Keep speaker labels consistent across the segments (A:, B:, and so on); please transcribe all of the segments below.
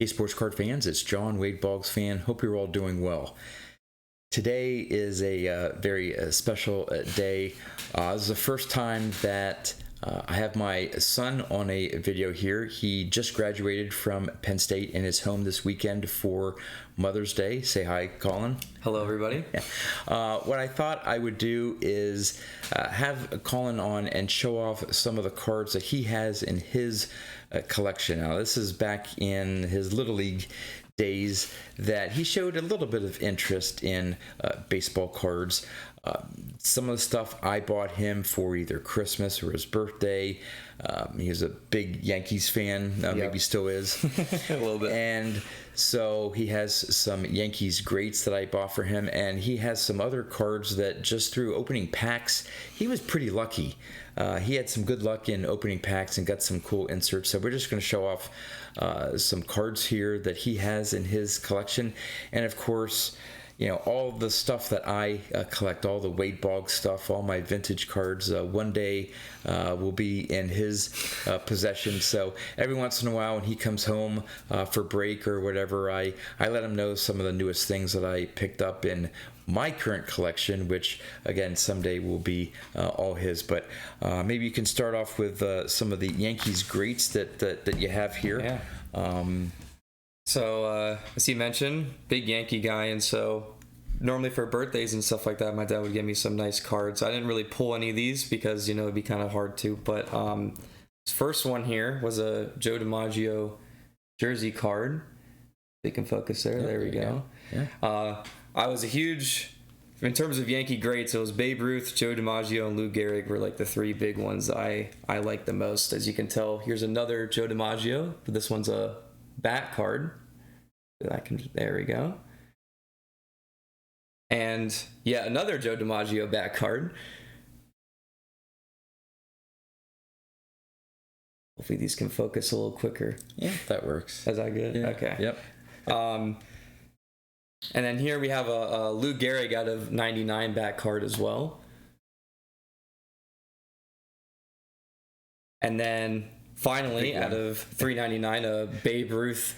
A: Hey, sports card fans, it's John, Wade Boggs fan. Hope you're all doing well. Today is a very special day. This is the first time that I have my son on a video here. He just graduated from Penn State and is home this weekend for Mother's Day. Say hi, Colin.
B: Hello, everybody.
A: What I thought I would do is have Colin on and show off some of the cards that he has in his collection. Now, this is back in his Little League days that he showed a little bit of interest in baseball cards. Some of the stuff I bought him for either Christmas or his birthday. He was a big Yankees fan, maybe still is.
B: A little bit.
A: And so he has some Yankees greats that I bought for him, and he has some other cards that just through opening packs, he was pretty lucky. He had some good luck in opening packs and got some cool inserts. So we're just going to show off some cards here that he has in his collection. And of course, you know, all the stuff that I collect, all the Wade Boggs stuff, all my vintage cards, one day will be in his possession. So every once in a while when he comes home for break or whatever, I let him know some of the newest things that I picked up in my current collection, which again someday will be all his. But maybe you can start off with some of the Yankees greats that you have here.
B: Yeah. So, as he mentioned, big Yankee guy, and so normally for birthdays and stuff like that, my dad would give me some nice cards. I didn't really pull any of these because, you know, it'd be kind of hard to, but his first one here was a Joe DiMaggio jersey card. They can focus there. There we go. Yeah. I was a huge, in terms of Yankee greats, it was Babe Ruth, Joe DiMaggio, and Lou Gehrig were like the three big ones I like the most. As you can tell, here's another Joe DiMaggio, but this one's a bat card. There we go. And yeah, another Joe DiMaggio bat card. Hopefully these can focus a little quicker.
A: Yeah, that works.
B: Is that good?
A: Yeah.
B: Okay.
A: Yep.
B: And then here we have a Lou Gehrig out of 99 bat card as well. And then finally, out of 399, a Babe Ruth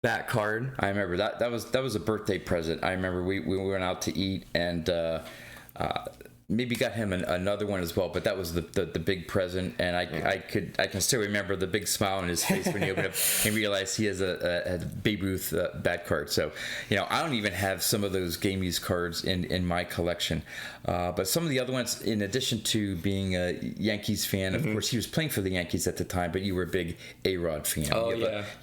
B: bat card.
A: I remember that was a birthday present. I remember we went out to eat and maybe got him another one as well, but that was the big present, and I can still remember the big smile on his face when he opened up and realized he has a Babe Ruth bat card. So, you know, I don't even have some of those game use cards in my collection, but some of the other ones, in addition to being a Yankees fan, of course he was playing for the Yankees at the time, but you were a big A-Rod fan.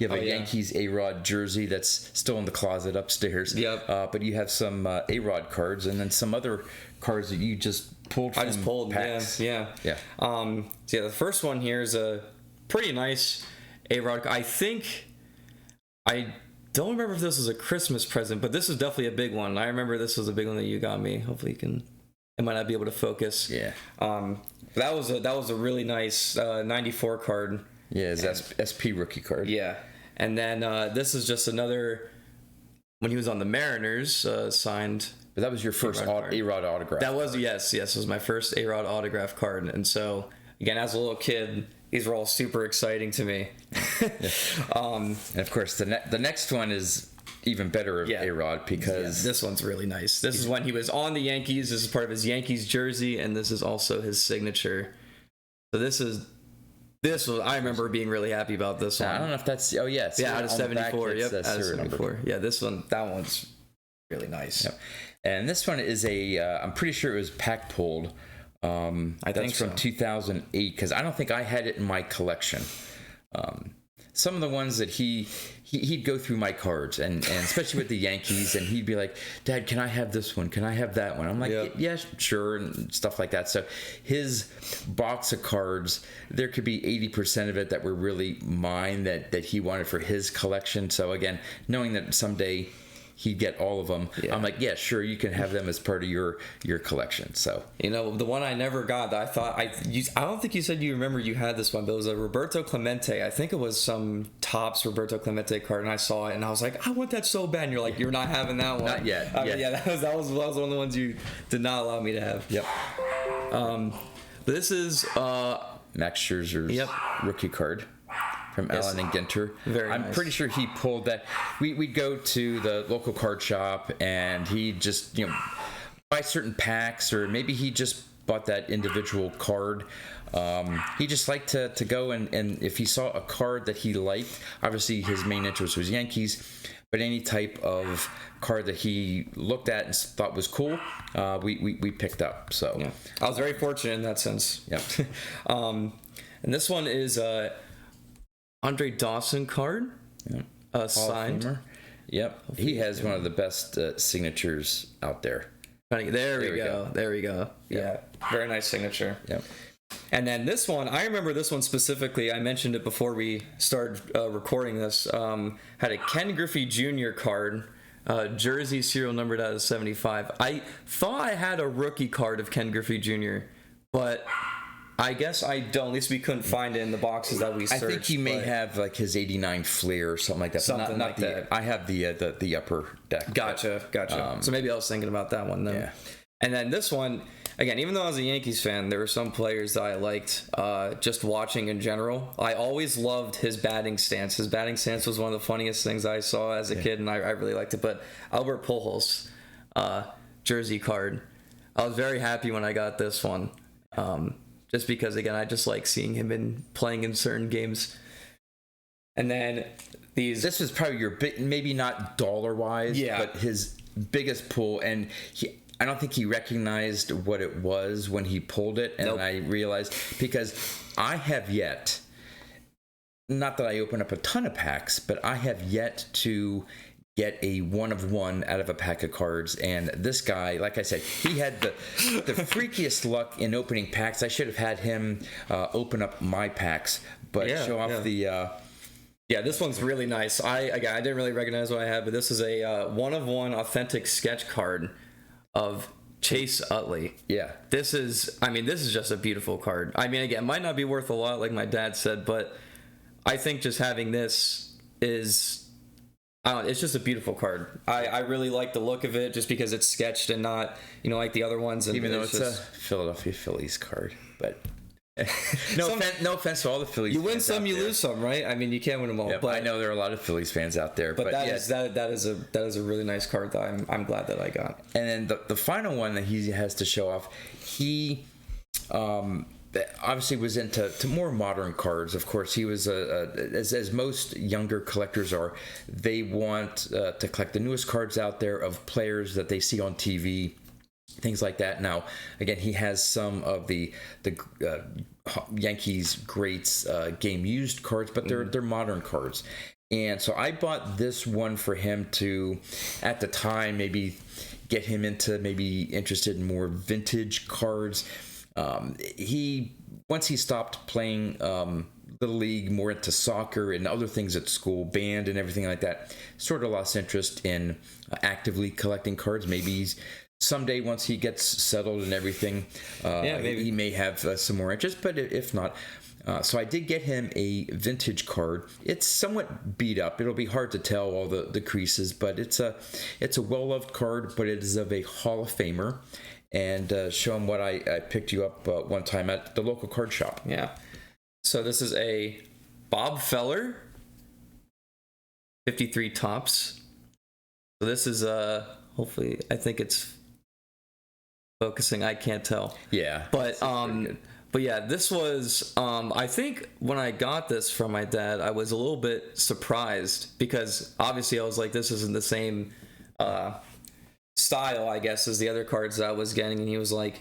A: You have a Yankees A-Rod jersey that's still in the closet upstairs.
B: Yep.
A: But you have some A-Rod cards and then some other cards that you just pulled from packs.
B: Yeah. So yeah, the first one here is a pretty nice A-Rod. I don't remember if this was a Christmas present, but this is definitely a big one. I remember this was a big one that you got me. Hopefully it might not be able to focus.
A: Yeah.
B: That was a really nice 94 card.
A: Yeah, it's SP rookie card.
B: Yeah. And then this is just another, when he was on the Mariners, signed.
A: But that was your first A-Rod autograph.
B: That was, yes, it was my first A-Rod autograph card. And so, again, as a little kid, these were all super exciting to me.
A: And of course, the next one is even better of A-Rod because
B: this one's really nice. This is when he was on the Yankees. This is part of his Yankees jersey, and this is also his signature. So this was, I remember being really happy about this one.
A: I don't know if that's, out of
B: 74. Yep, out of 74. Yeah, that one's really nice.
A: Yep. And this one is I'm pretty sure it was pack pulled.
B: I think
A: from 2008 because I don't think I had it in my collection. Some of the ones that he'd go through my cards and especially with the Yankees, and he'd be like, "Dad, can I have this one? Can I have that one?" I'm like, "Yeah, sure," and stuff like that. So his box of cards, there could be 80% of it that were really mine that he wanted for his collection. So again, knowing that someday he'd get all of them. Yeah. I'm like, yeah, sure, you can have them as part of your collection. So,
B: you know, the one I never got that I thought I don't think you said you remember you had this one, but it was a Roberto Clemente. I think it was some Topps Roberto Clemente card, and I saw it and I was like, I want that so bad. And you're like, you're not having that one.
A: Not yet.
B: Yeah, that was one of the ones you did not allow me to have.
A: Yep.
B: This is
A: Max Scherzer's rookie card. from
B: Yes.
A: Allen and Ginter.
B: Very
A: I'm
B: nice.
A: pretty sure he pulled that. We'd go to the local card shop, and he just buy certain packs, or maybe he just bought that individual card. He just liked to go and if he saw a card that he liked, obviously his main interest was Yankees, but any type of card that he looked at and thought was cool, we picked up. So
B: Yeah. I was very fortunate in that sense.
A: Yep.
B: And this one is Andre Dawson card,
A: Hall of
B: signed.
A: Famer. Yep, he has one of the best signatures out there.
B: There we go. There we go. Yeah, very nice signature.
A: Yep.
B: And then this one, I remember this one specifically. I mentioned it before we started recording this. Had a Ken Griffey Jr. card, jersey serial numbered out of 75. I thought I had a rookie card of Ken Griffey Jr., but I guess I don't. At least we couldn't find it in the boxes that we searched.
A: I think you may have like his '89 Flair or something like that.
B: Something
A: not
B: like
A: the,
B: that.
A: I have the upper deck.
B: Gotcha. So maybe I was thinking about that one then.
A: Yeah.
B: And then this one, again, even though I was a Yankees fan, there were some players that I liked just watching in general. I always loved his batting stance. His batting stance was one of the funniest things I saw as a kid, and I really liked it. But Albert Pujols, jersey card. I was very happy when I got this one. Just because, again, I just like seeing him playing in certain games. And then
A: This was probably your big, maybe not dollar wise, but his biggest pull, and I don't think he recognized what it was when he pulled it, and I realized, because I have yet, not that I open up a ton of packs, but I have yet to get a 1-of-1 out of a pack of cards. And this guy, like I said, he had the freakiest luck in opening packs. I should have had him open up my packs, but show off the...
B: Yeah, this one's really nice. I didn't really recognize what I had, but this is a 1-of-1 authentic sketch card of Chase Utley.
A: Yeah.
B: This is just a beautiful card. I mean, again, it might not be worth a lot, like my dad said, but I think just having this is, it's just a beautiful card. I really like the look of it, just because it's sketched and not, like the other ones. And
A: even though it's just a Philadelphia Phillies card, but... no offense to all the Phillies.
B: You win some, you lose some, right? I mean, you can't win them all.
A: Yep,
B: but
A: I know there are a lot of Phillies fans out there.
B: But that is a really nice card that I'm glad that I got.
A: And then the final one that he has to show off, he obviously was into more modern cards. Of course, he was as most younger collectors are. They want to collect the newest cards out there of players that they see on TV. Things like that. Now, again, he has some of the Yankees greats game used cards, but they're modern cards. And so I bought this one for him to, at the time, maybe get him interested in more vintage cards. Once he stopped playing Little League, more into soccer and other things at school, band and everything like that, sort of lost interest in actively collecting cards. Maybe someday, once he gets settled and everything, he may have some more interest, but if not. So I did get him a vintage card. It's somewhat beat up. It'll be hard to tell all the creases, but it's a well-loved card, but it is of a Hall of Famer. And show him what I picked you up one time at the local card shop.
B: Yeah. So this is a Bob Feller, 53 tops. So this is hopefully, I think it's focusing. I can't tell.
A: Yeah.
B: But yeah, this was, I think when I got this from my dad, I was a little bit surprised, because obviously I was like, this isn't the same style, I guess, as the other cards that I was getting. And he was like,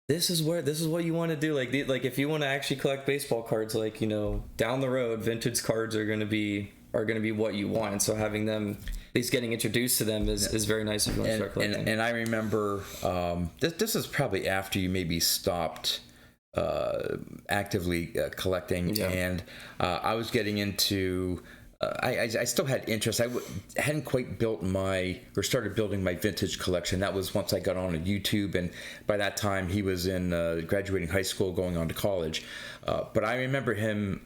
B: this is what you want to do. Like if you want to actually collect baseball cards, like, down the road, vintage cards are going to be what you want. And so having them, at least getting introduced to them is very nice if you want to start collecting.
A: And I remember, this is probably after you maybe stopped actively collecting, and I was getting into I still had interest. I hadn't quite started building my vintage collection. That was once I got on YouTube, and by that time he was in graduating high school, going on to college. But I remember him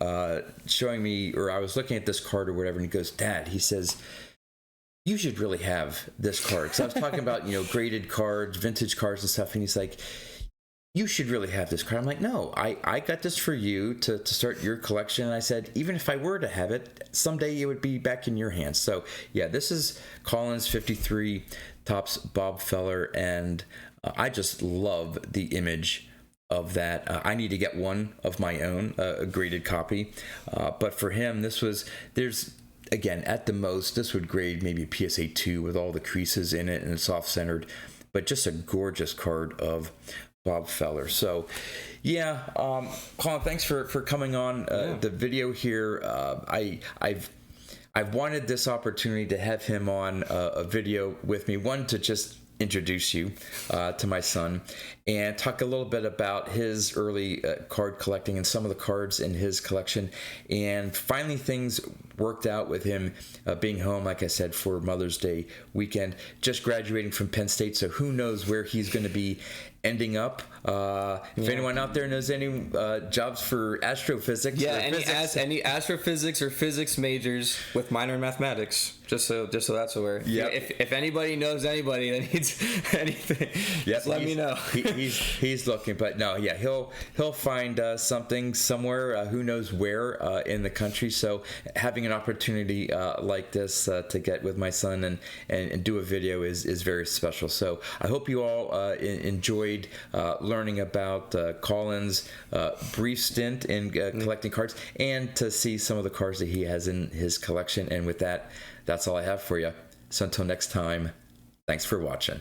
A: showing me, or I was looking at this card or whatever, and he goes, "Dad," he says, "you should really have this card." So I was talking about graded cards, vintage cards and stuff, and he's like, you should really have this card. I'm like, no, I got this for you to start your collection. And I said, even if I were to have it, someday it would be back in your hands. So yeah, this is Collins 53 Topps Bob Feller, and I just love the image of that. I need to get one of my own, a graded copy. But for him, there's, again, at the most, this would grade maybe a PSA 2 with all the creases in it and it's off-centered, but just a gorgeous card of Bob Feller. So, yeah, Colin, thanks for coming on the video here. I've wanted this opportunity to have him on a video with me. One, to just introduce you to my son and talk a little bit about his early card collecting and some of the cards in his collection. And finally, things worked out with him being home, like I said, for Mother's Day weekend, just graduating from Penn State. So who knows where he's going to be ending up. If anyone out there knows any jobs for astrophysics,
B: any astrophysics or physics majors with minor in mathematics, just so that's aware.
A: Yeah.
B: If anybody knows anybody that needs anything, just let me know.
A: he's looking, but no, yeah, he'll find something somewhere. Who knows where in the country? So having an opportunity like this to get with my son and do a video is very special. So I hope you all enjoyed learning about Colin's brief stint in collecting cards, and to see some of the cards that he has in his collection. And with that, that's all I have for you. So until next time, thanks for watching.